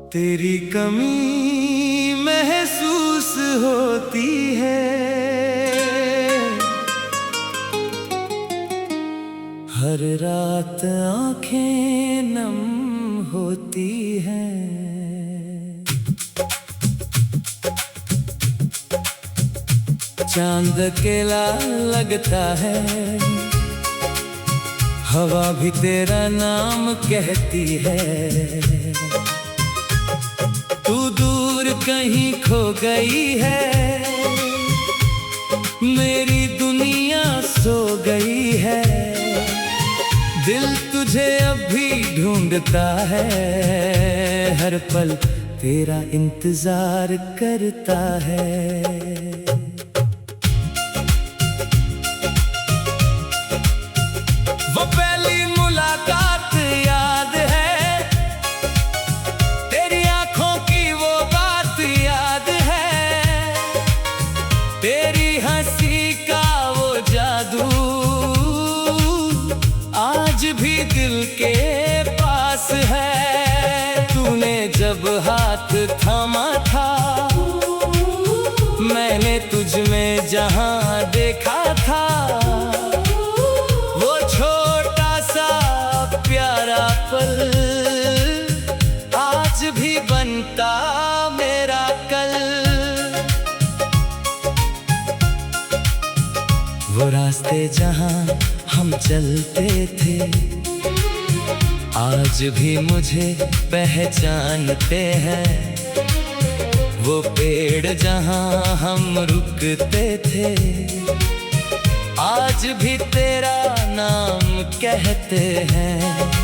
तेरी कमी महसूस होती है, हर रात आंखें नम होती हैं। चांद अकेला लगता है, हवा भी तेरा नाम कहती है। तू दूर कहीं खो गई है, मेरी दुनिया सो गई है। दिल तुझे अब भी ढूंढता है, हर पल तेरा इंतजार करता है। वो पहली मुलाकात याद है, तेरी आंखों की वो बात याद है, तेरी हंसी का वो जादू आज भी दिल के पास है। तूने जब हाथ थामा था, मैंने तुझ में जहां देखा था, पल आज भी बनता मेरा कल। वो रास्ते जहां हम चलते थे, आज भी मुझे पहचानते हैं। वो पेड़ जहां हम रुकते थे, आज भी तेरा नाम कहते हैं।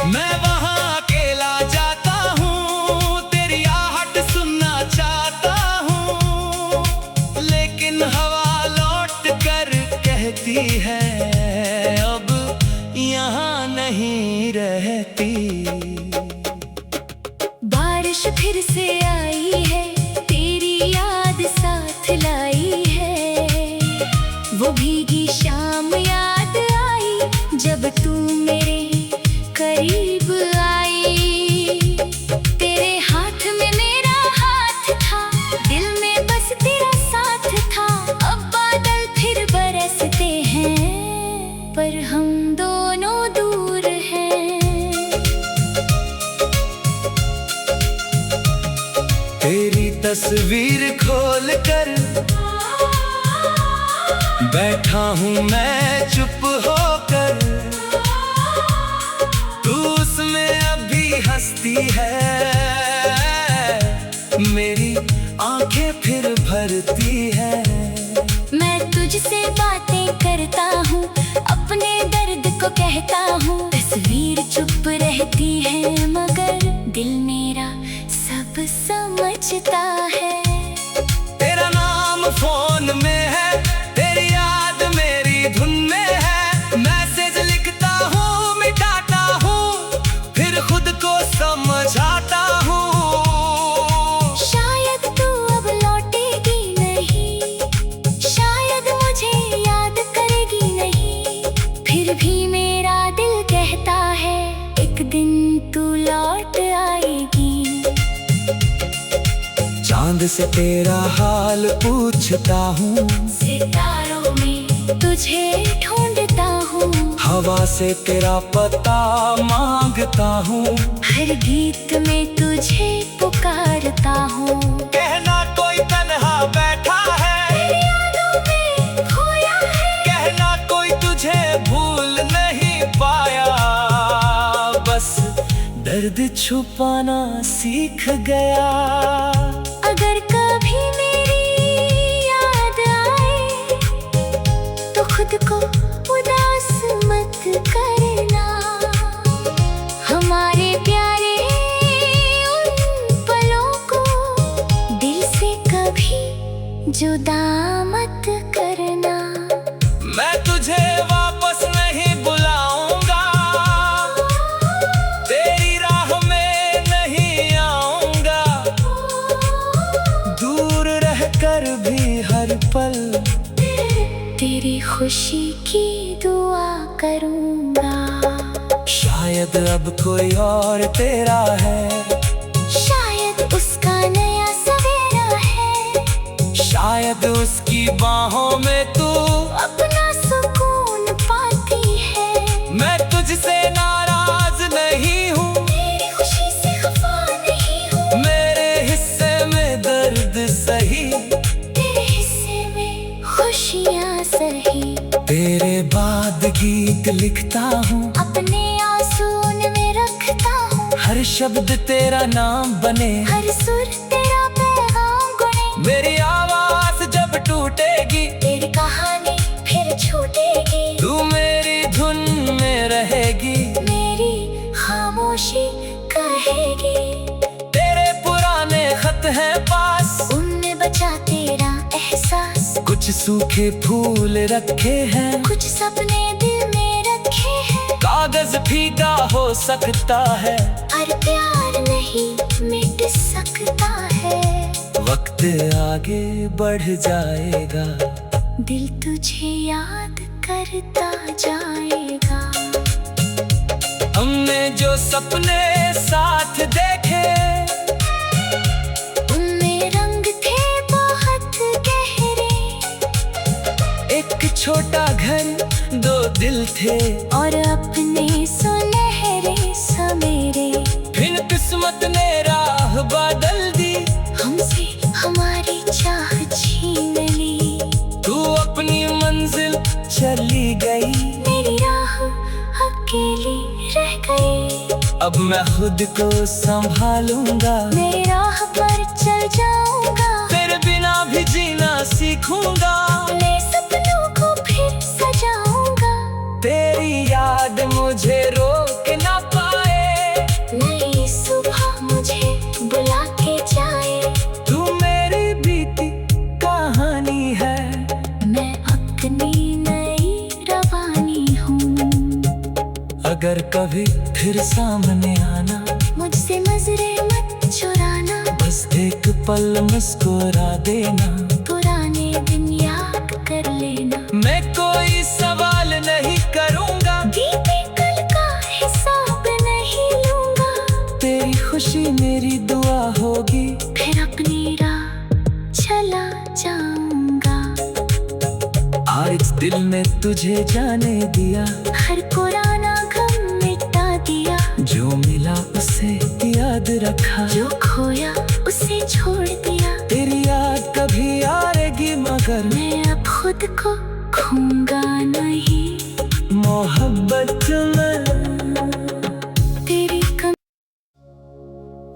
मैं वहां अकेला जाता हूँ, तेरी आहट सुनना चाहता हूँ, लेकिन हवा लौट कर कहती है अब यहाँ नहीं रहती। बारिश फिर से आई है, तेरी याद साथ लाई है। वो भीगी शाम याद आई, जब तू मेरे करीब आई। तेरे हाथ में मेरा हाथ था, दिल में बस तेरा साथ था। अब बादल फिर बरसते हैं, पर हम दोनों दूर हैं। तेरी तस्वीर खोल कर बैठा हूँ मैं चुप होकर, तू उसमें अभी हंसती है, मेरी आंखें फिर भरती है। मैं तुझसे बातें करता हूँ, अपने दर्द को कहता हूँ। तस्वीर चुप रहती है, मगर दिल मेरा सब समझता है। तेरा नाम फोन में है, तेरी याद मेरी धुन में है। मैसेज लिखता हूँ, मिटाता हूँ, फिर खुद को समझाता हूँ। शायद तू अब लौटेगी नहीं, शायद मुझे याद करेगी नहीं, फिर भी मेरा दिल कहता है एक दिन तू लौट आएगी। चांद से तेरा हाल पूछता हूँ, सितारों में तुझे ढूंढता हूँ, हवा से तेरा पता मांगता हूँ, हर गीत में तुझे पुकारता हूँ। कहना कोई तन्हा बैठा है, तेरी यादों में खोया है, कहना कोई तुझे भूल नहीं पाया, बस दर्द छुपाना सीख गया। अगर कभी मेरी याद आए, तो खुद को उदास मत करना। हमारे प्यारे उन पलों को दिल से कभी जुदा मत करना। मैं तुझे वापस नहीं बुलाऊंगा, तेरी राह में नहीं आऊंगा, दूर रहकर भी हर पल तेरी खुशी की दुआ करूंगा। शायद अब कोई और तेरा है, बाद उसकी बाहों में तू अपना सुकून पाती है। मैं तुझसे नाराज नहीं हूँ, तेरी खुशी से खफा नहीं हूँ। मेरे हिस्से में दर्द सही, तेरे हिस्से में खुशियाँ सही। तेरे बाद गीत लिखता हूँ, अपने आंसू में रखता हूँ। हर शब्द तेरा नाम बने, हर सुर तेरा पैगाम गुने। मेरी आवाज जब टूटेगी, तेरी कहानी फिर छूटेगी। तू मेरी धुन में रहेगी, मेरी खामोशी कहेगी। तेरे पुराने खत हैं पास, उनमें बचा तेरा एहसास। कुछ सूखे फूल रखे हैं, कुछ सपने दिल में रखे हैं। कागज फीका हो सकता है, और प्यार नहीं मिट सकता है। वक्त आगे बढ़ जाएगा, दिल तुझे याद करता जाएगा। हमने जो सपने साथ देखे, उनमें रंग थे बहुत गहरे। एक छोटा घर दो दिल थे, और अपने सुनहरे सवेरे। फिर किस्मत ने राह बदल दी, हमसे हमारी चाह छीन ली। तू अपनी मंजिल चली गई, मेरी राह अकेली रह गई। अब मैं खुद को संभालूंगा, मेरी राह पर चल जाऊंगा। तेरे बिना भी जीना सीखूंगा। अपने सपनों को फिर सजाऊंगा। तेरी याद मुझे रोक ना पाए, नई सुबह मुझे बुला के जाए। तू मेरी बीती कहानी है, मैं अपनी नई रवानी हूँ। अगर कभी फिर सामने आना, मुझसे नजरें मत चुराना। बस एक पल मुस्कुरा देना, पुराने दिन याद कर लेना। मैं कोई सवाल नहीं करूंगा, बीते कल का हिसाब नहीं लूंगा। तेरी खुशी मेरी दुआ होगी, फिर अपनी राह चला जाऊंगा। आज दिल ने तुझे जाने दिया, हर पुराना गम मिटा दिया। जो मिला उसे याद रखा, जो खोया उसे छोड़ दिया। तेरी याद कभी आएगी मगर मैं अब खुद को खोऊंगा नहीं। मोहब्बत में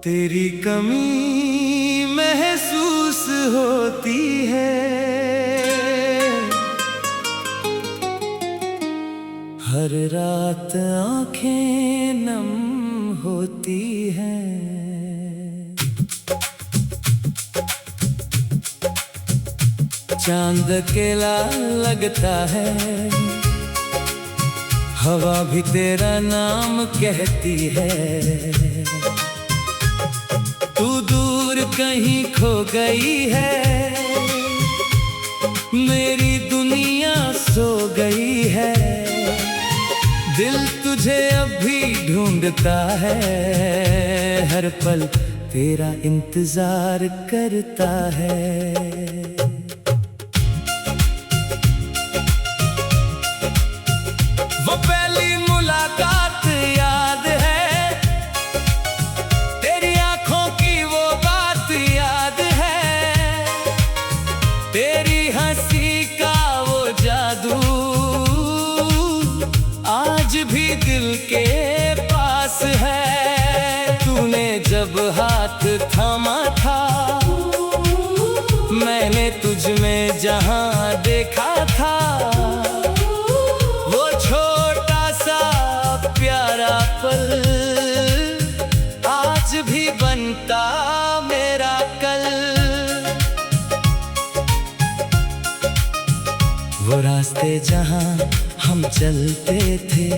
तेरी कमी महसूस होती है। हर रात आंखें नम होती हैं। चांद अकेला लगता है, हवा भी तेरा नाम कहती है। तू दूर कहीं खो गई है, मेरी दुनिया सो गई है। दिल तुझे अब भी ढूंढता है, हर पल तेरा इंतजार करता है। वो पहली मुलाकात याद है, तेरी आंखों की वो बात याद है। तेरी हंसी का वो जादू आज भी दिल के पास है। तूने जब हाथ थामा था, मैंने तुझ में जहां देखा था, वो छोटा सा प्यारा पल आज भी बनता मेरा कल। वो रास्ते जहां हम चलते थे,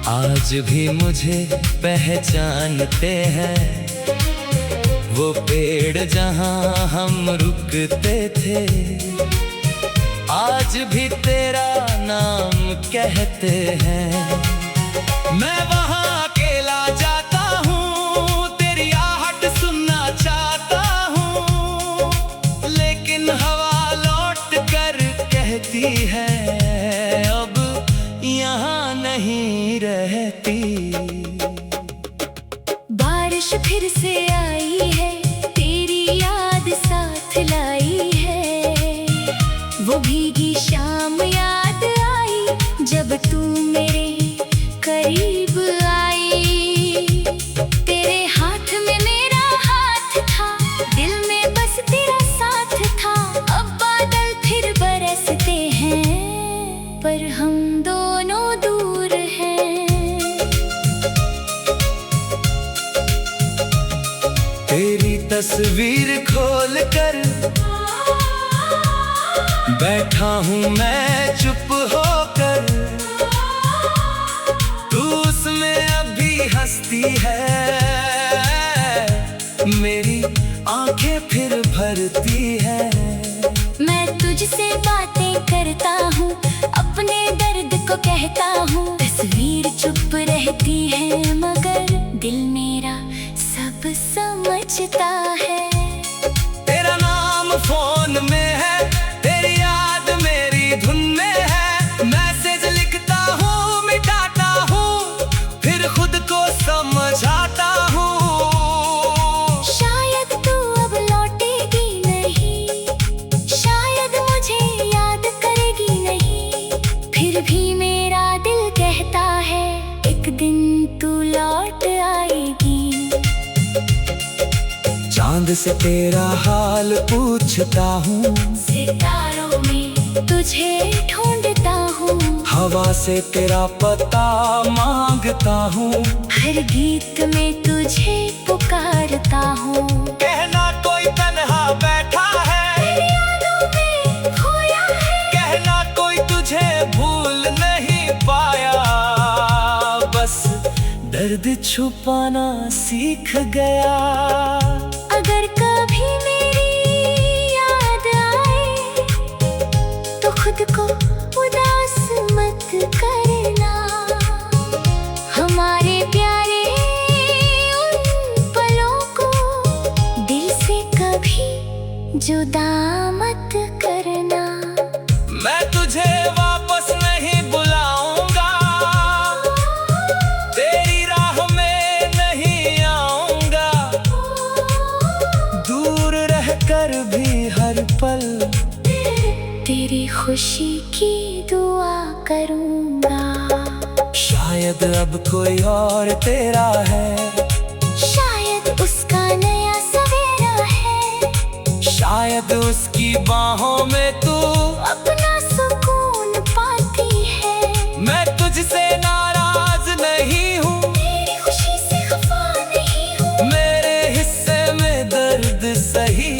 आज भी मुझे पहचानते हैं। वो पेड़ जहां हम रुकते थे, आज भी तेरा नाम कहते हैं। मैं वहां अकेला जाता हूँ, तेरी आहट सुनना चाहता हूँ, लेकिन फिर से आई है, तेरी याद साथ लाई है। वो भीगी शाम याद आई, जब तू मेरे करीब आई। तेरे हाथ में मेरा हाथ था, दिल में बस तेरा साथ था। अब बादल फिर बरसते हैं, पर हम दोनों दूर हैं। तेरी तस्वीर खोल कर बैठा हूँ मैं चुप होकर, तू उसमें अभी हंसती है, मेरी आंखें फिर भरती है। मैं तुझसे बातें करता हूँ, अपने दर्द को कहता हूँ। तस्वीर चुप रहती है, मगर दिल मेरा सब समझता है। तेरा नाम फोन में है, तेरी याद मेरी धुन में है। मैसेज लिखता हूँ, मिटाता हूँ, फिर खुद को समझाता हूँ। शायद तू अब लौटेगी नहीं, शायद मुझे याद करेगी नहीं, फिर भी मेरा दिल कहता है, एक दिन तू लौट आएगी। चांद से तेरा हाल पूछता हूँ, सितारों में तुझे ढूंढता हूँ, हवा से तेरा पता मांगता हूँ। हर गीत में तुझे पुकारता हूँ। कहना कोई तन्हा बैठा है, तेरी यादों में खोया है, कहना कोई तुझे भूल नहीं पाया। बस दर्द छुपाना सीख गया। अगर कभी मेरी याद आए, तो खुद को उदास मत करना। हमारे प्यारे उन पलों को दिल से कभी जुदा मत करना। मैं तुझे वापस नहीं बुलाऊंगा, तेरी राह में नहीं आऊंगा। दूर रहकर भी हर पल तेरी खुशी की दुआ करूंगा। शायद अब कोई और तेरा है, शायद उसका नया सवेरा है, शायद उसकी बाहों में तू अपना सुकून पाती है। मैं तुझसे नाराज नहीं हूँ, तेरी खुशी से खफा नहीं हूँ, मेरे हिस्से में दर्द सही,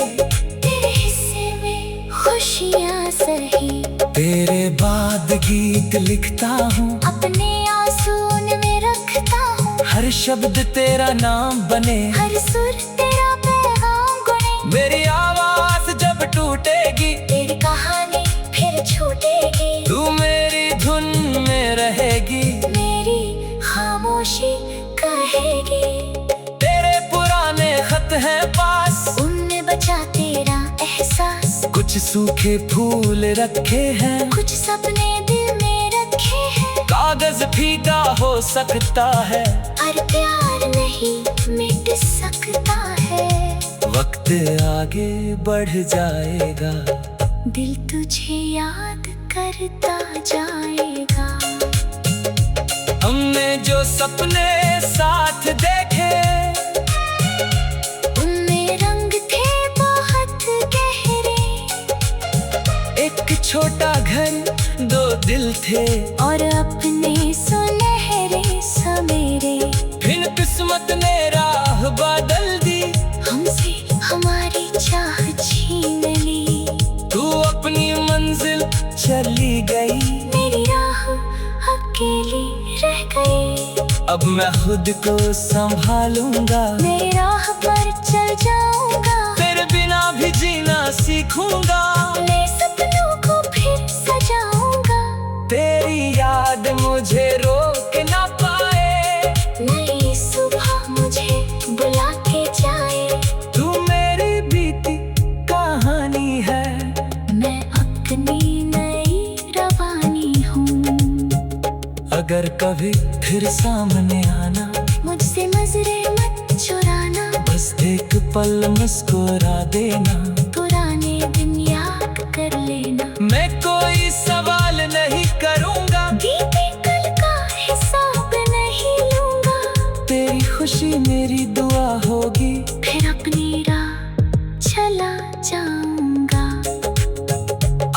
तेरे हिस्से में खुशियाँ सही। तेरे बाद गीत लिखता हूँ, अपने आंसू में रखता हूँ, हर शब्द तेरा नाम बने, हर सुर तेरा पैगाम गुने। मेरी आवाज जब टूटेगी, तेरी कहानी फिर छूटेगी, तू मेरी धुन में रहेगी, मेरी खामोशी कहेगी। तेरे पुराने खत हैं पास, उनमें बचा तेरा एहसास, कुछ सूखे फूल रखे हैं, कुछ सपने दिल में रखे हैं। कागज फीका हो सकता है, और प्यार नहीं मिट सकता है। वक्त आगे बढ़ जाएगा, दिल तुझे याद करता जाएगा। हमने जो सपने साथ देखे, उनमें रंग थे बहुत गहरे, एक छोटा घर दो दिल थे, और अपने सुनहरे सवेरे। फिर किस्मत ने राह बदल दी, हमसे हमारी चाह छीन ली, तू अपनी मंजिल चली गई, मेरी राह अकेली रह गई। अब मैं खुद को संभालूंगा, मेरी राह पर चल जाऊंगा, तेरे बिना भी जीना सीखूंगा। मैं सपनों को फिर सजाऊंगा, तेरी याद मुझे रोक ना पाए, नई सुबह मुझे बुला के जाए। तू मेरी बीती कहानी है, मैं अपनी नई रवानी हूँ। अगर कभी फिर सामने आना, मुझसे नजरें मत चुराना, एक पल मुस्कुरा देना, पुराने दिन याद कर लेना। मैं कोई सवाल नहीं करूँगा, बीते कल का हिसाब नहीं लूंगा। तेरी खुशी मेरी दुआ होगी, फिर अपनी राह चला जाऊंगा।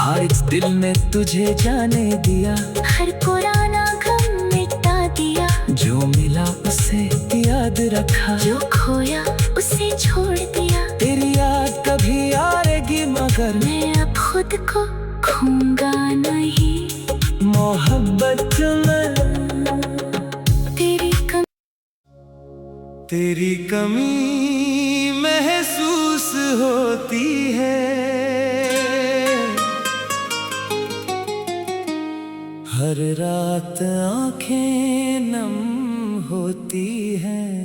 आज दिल ने तुझे जाने दिया, हर पुराना गम मिटा दिया। जो मिला उसे याद रखा, जो खोया उसे छोड़ दिया। तेरी याद कभी आएगी मगर मैं अब खुद को खोऊंगा नहीं। मोहब्बत में तेरी कमी महसूस होती है। हर रात आंखें नम होती हैं।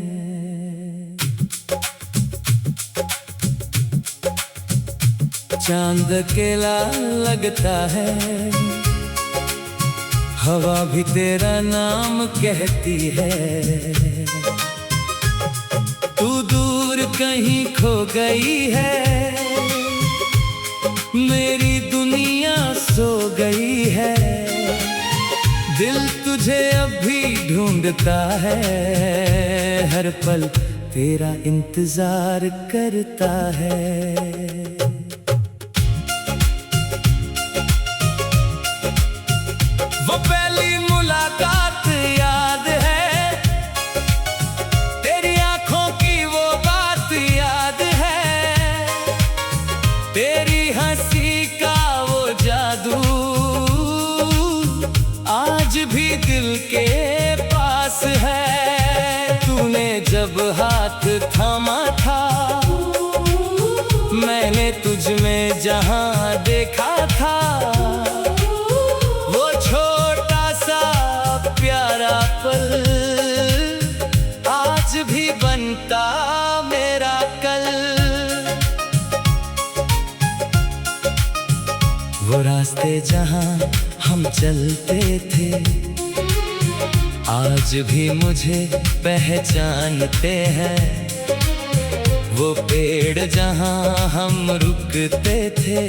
चांद अकेला लगता है, हवा भी तेरा नाम कहती है। तू दूर कहीं खो गई है, मेरी दुनिया सो गई है। दिल तुझे अब भी ढूंढता है, हर पल तेरा इंतजार करता है। वो पहली मुलाकात याद है, तेरी आंखों की वो बात याद है। तेरी हंसी का वो जादू आज भी दिल के पास है। तूने जब हाथ थामा था, मैंने तुझ में जहां देखा था। वो छोटा सा प्यारा पल आज भी बनता मेरा कल। वो रास्ते जहां हम चलते थे, आज भी मुझे पहचानते हैं। वो पेड़ जहां हम रुकते थे,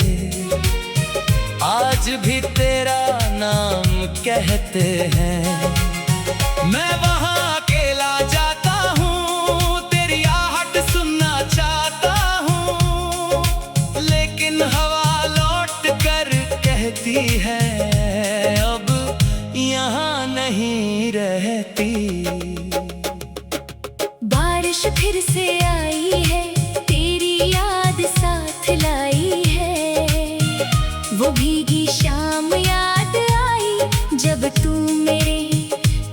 आज भी तेरा नाम कहते हैं। मैं वहां अकेला जाता हूँ, तेरी आहट सुनना चाहता हूँ। लेकिन हवा लौट कर कहती है, अब यहाँ नहीं रहती। बारिश फिर से आई है, तेरी याद साथ लाई है। वो भीगी शाम याद आई, जब तू मेरे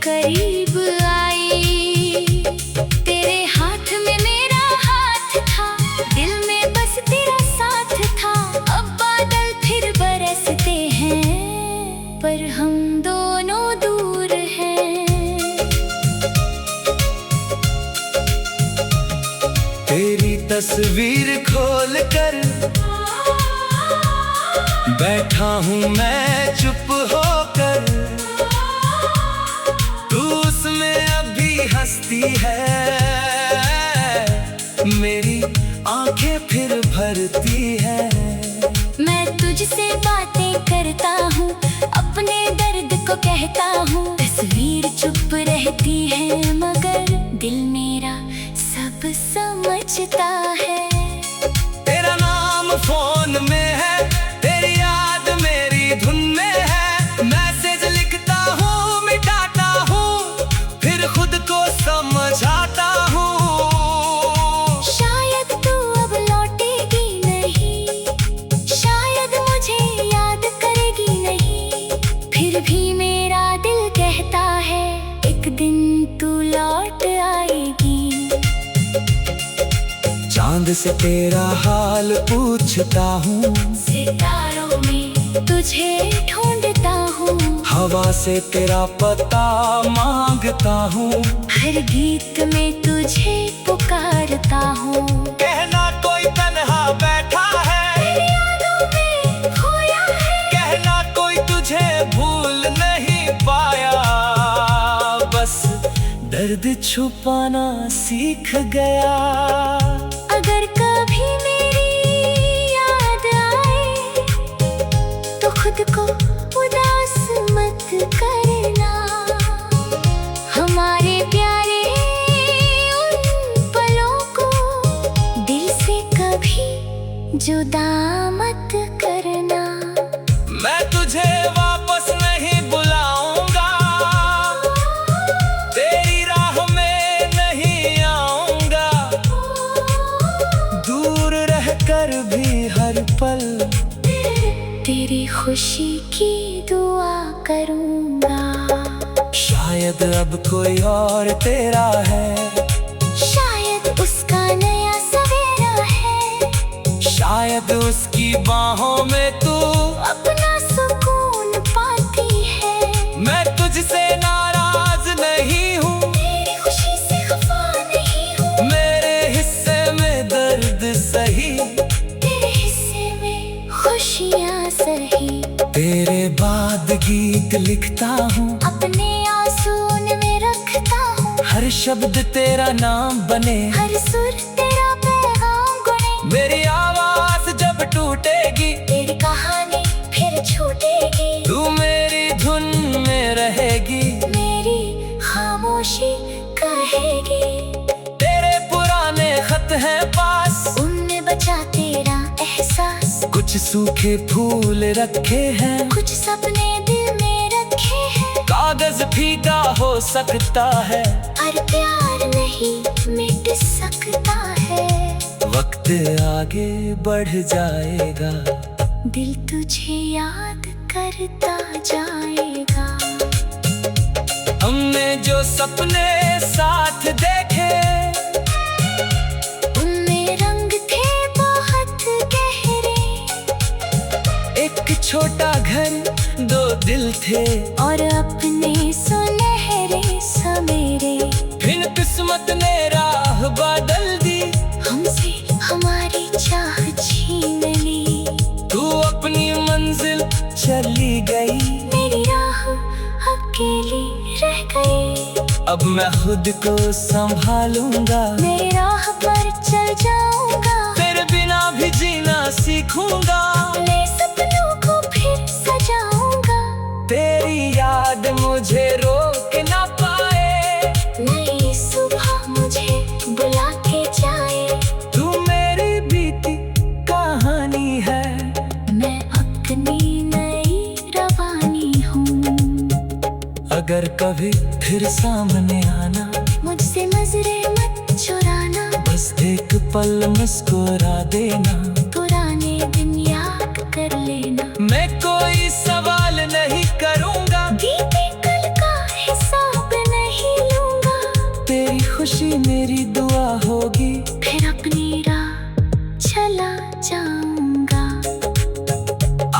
करीब आई। तेरे हाथ में मेरा हाथ था, दिल में बस तेरा साथ था। अब बादल फिर बरसते हैं, पर हम दोनों दूर हैं। तेरी तस्वीर खोल कर बैठा हूँ मैं चुप होकर। तू उसमें अभी हंसती है, मेरी आंखें फिर भरती है। मैं तुझसे बातें करता हूँ, अपने दर्द को कहता हूँ। तस्वीर चुप रहती है, मगर दिल मेरा सब समझता है। तेरा नाम फोन में है, तेरी याद मेरी धुन में है। मैसेज लिखता हूँ, मिटाता हूँ, फिर खुद को समझाता हूँ। शायद तू अब लौटेगी नहीं, शायद मुझे याद करेगी नहीं। फिर भी मेरा दिल कहता है, एक दिन तू लौट आएगी। चांद से तेरा हाल पूछता हूँ, सितारों में तुझे ढूंढता हूँ। हवा से तेरा पता मांगता हूँ। हर गीत में तुझे पुकारता हूँ। कहना कोई तन्हा बैठा है, तेरी यादों में खोया है। कहना कोई तुझे भूल नहीं पाया। बस दर्द छुपाना सीख गया। जुदा मत करना। मैं तुझे वापस नहीं बुलाऊंगा, तेरी राह में नहीं आऊंगा। दूर रहकर भी हर पल तेरी खुशी की दुआ करूंगा। शायद अब कोई और तेरा है, शायद उसका नया सवेरा है। शायद उसकी बाहों में तू अपना सुकून पाती है। मैं तुझसे नाराज नहीं हूँ, तेरी खुशी से खफा नहीं हूँ। मेरे हिस्से में दर्द सही, तेरे हिस्से में खुशियाँ सही। तेरे बाद गीत लिखता हूँ, अपने आंसू में रखता हूँ। हर शब्द तेरा नाम बने, हर सुर तेरा पैगाम गुने। मेरी आवाज जब टूटेगी, तेरी कहानी फिर छूटेगी। तू मेरी धुन में रहेगी, मेरी खामोशी कहेगी। तेरे पुराने खत हैं पास, उनमें बचा तेरा एहसास। कुछ सूखे फूल रखे हैं, कुछ सपने दिल में रखे हैं। कागज भीगा हो सकता है, हर प्यार नहीं मिट सकता है। वक्त आगे बढ़ जाएगा, दिल तुझे याद करता जाएगा। हमने जो सपने साथ देखे, उनमें रंग थे बहुत गहरे। एक छोटा घर दो दिल थे, और अपने सुनहरे सवेरे। फिर किस्मत ने राह बदल दी, हमसे हमारी चाह छीन ली। तू अपनी मंजिल चली गई, मेरी राह अकेली रह गई। अब मैं खुद को संभालूंगा, मैं राह पर चल जाऊंगा। तेरे बिना भी जीना सीखूंगा। मैं सपनों को फिर सजाऊंगा। तेरी याद मुझे रोक ना पाए, नई सुबह मुझे बुला के जाए। तू मेरी बीती कहानी है, मैं अपनी नई रवानी हूँ। अगर कभी फिर सामने आना, मुझसे नजरे मत चुराना। बस एक पल मुस्कुरा देना, पुराने दिन याद कर लेना। मैं कोई सवाल नहीं करूंगा, बीते कल का हिसाब नहीं लूंगा। तेरी खुशी मेरी दुआ होगी, फिर अपनी राह चला जाऊंगा।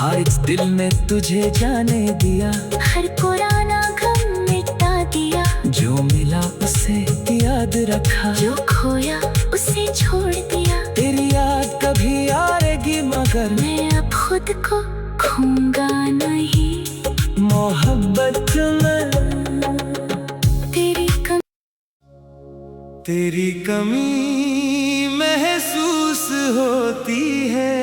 आज दिल ने तुझे जाने दिया, हर पुराना गम मिटा दिया। जो मिला उसे याद रखा, जो खोया उसे छोड़ दिया। तेरी याद कभी आएगी मगर मैं अब खुद को खोऊंगा नहीं। मोहब्बत में तेरी कमी महसूस होती है।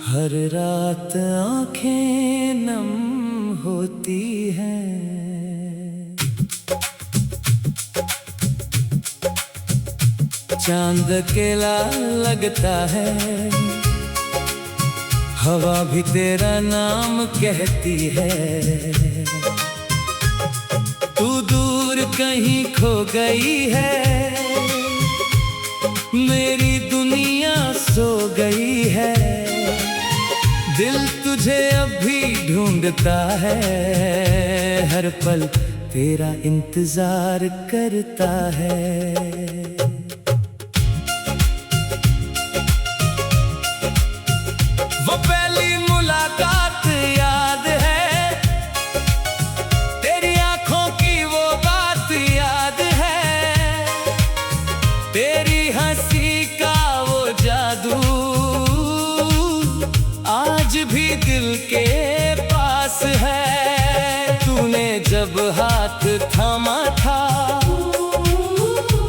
हर रात आंखें नम होती हैं, चांद अकेला लगता है, हवा भी तेरा नाम कहती है। तू दूर कहीं खो गई है, मेरी दुनिया सो गई है। दिल तुझे अभी ढूंढता है, हर पल तेरा इंतजार करता है। वो पहली मुलाकात याद है, तेरी आंखों की वो बात याद है, तेरी हंसी का वो जादू आज भी दिल के पास है। तूने जब हाथ थामा था,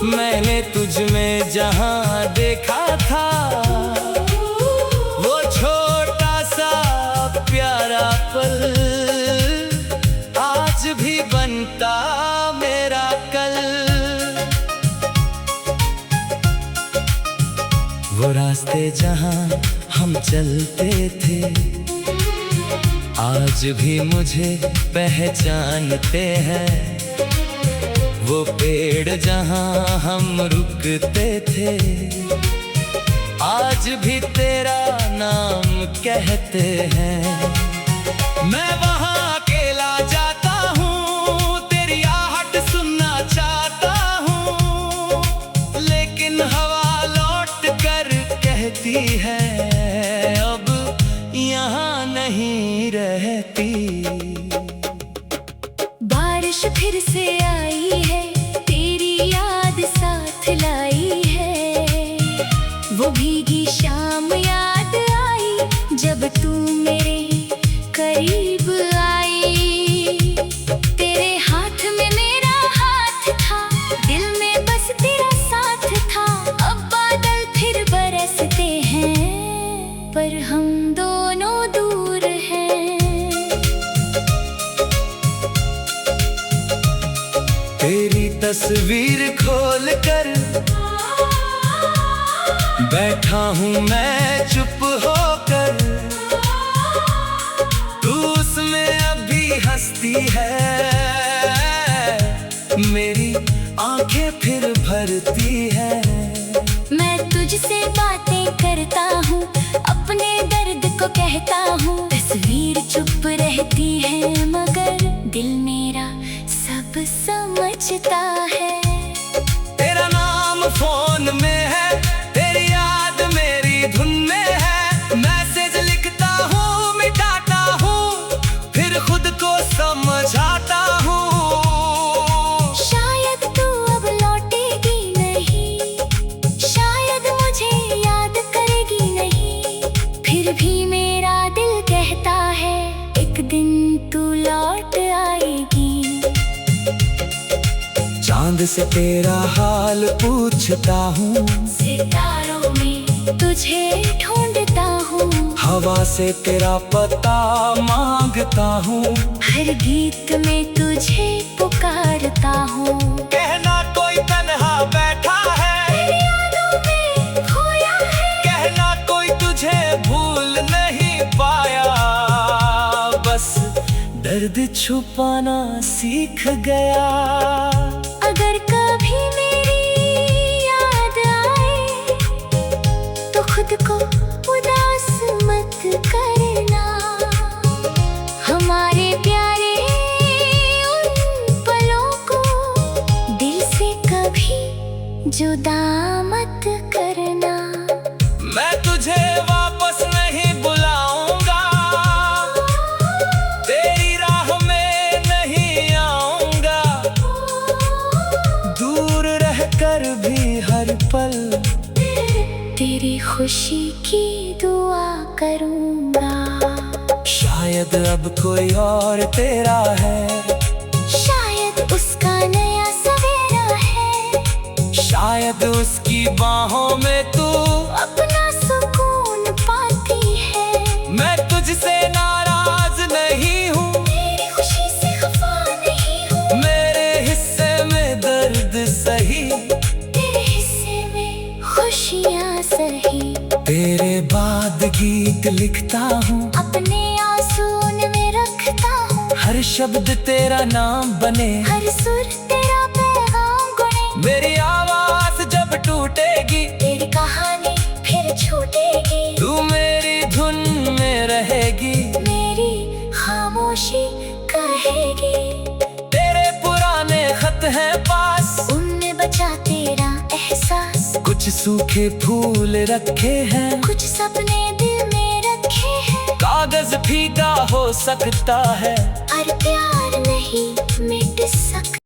मैंने तुझ में जहां देखा था, वो छोटा सा प्यारा पल आज भी बनता मेरा कल। रास्ते जहाँ हम चलते थे, आज भी मुझे पहचानते हैं। वो पेड़ जहाँ हम रुकते थे, आज भी तेरा नाम कहते हैं। मैं वहाँ अकेला जाता हूँ, तेरी आहट सुनना चाहता हूँ, लेकिन हवा लौट कर कहती है अब यहाँ नहीं रहती। बारिश फिर से आई है, तेरी याद साथ लाई है। वो भीगी शाम याद आई जब तू मेरे करीब आई। तेरे हाथ में मेरा हाथ था, दिल में बस तेरा साथ था। अब बादल फिर बरसते हैं, पर हम दोनों दूर हैं। तेरी तस्वीर खोल कर बैठा हूँ मैं चुप होकर, तू उसमें अभी हंसती है, मेरी आंखें फिर भरती है। मैं तुझसे बातें करता हूँ, अपने दर्द को कहता हूँ। तस्वीर चुप रहती है मगर दिल मेरा सब समझता है। तेरा नाम फोन में है, तेरी याद मेरी धुन में है। मैसेज लिखता हूँ, मिटाता हूँ, फिर खुद को समझाता हूँ। शायद तू अब लौटेगी नहीं, शायद मुझे याद करेगी नहीं, फिर भी मेरा दिल कहता है एक दिन तू लौट आएगी। चांद से तेरा हाल पूछता हूँ, सितारों में तुझे ढूंढता हूँ, हवा से तेरा पता मांगता हूँ। हर गीत में तुझे पुकारता हूँ। कहना कोई तन्हा बैठा है, तेरी यादों में खोया है, कहना कोई तुझे भूल नहीं पाया, बस दर्द छुपाना सीख गया। अगर कभी मेरी याद आए तो खुद को उदास मत करना। हमारे प्यारे उन पलों को दिल से कभी जुदा मत करना। मैं तुझे वापस नहीं बुलाऊंगा, तेरी राह में नहीं आऊंगा, दूर रहकर भी हर पल तेरी खुशी की दुआ करूंगा। शायद अब कोई और तेरा है, शायद उसका नया सवेरा है, शायद उसकी बाहों में तू अपना सुकून पाती है। मैं तुझसे नाराज नहीं हूँ, तेरी खुशी से खफा नहीं हूँ, मेरे हिस्से में दर्द सही, तेरे हिस्से में खुशियाँ सही। तेरे बाद गीत लिखता हूँ, अपने आंसू में रखता हूँ, हर शब्द तेरा नाम बने, हर सुर तेरा पैगाम गुने। मेरी आवाज जब टूटेगी, तेरी कहानी फिर छूटेगी, तू मेरी धुन में रहेगी, मेरी खामोशी कहेगी। तेरे पुराने खत हैं पास, उनमें बचा तेरा एहसास, कुछ सूखे फूल रखे हैं, कुछ सपने दिल में रखे हैं। कागज फीका हो सकता है, और प्यार नहीं मिट सकता।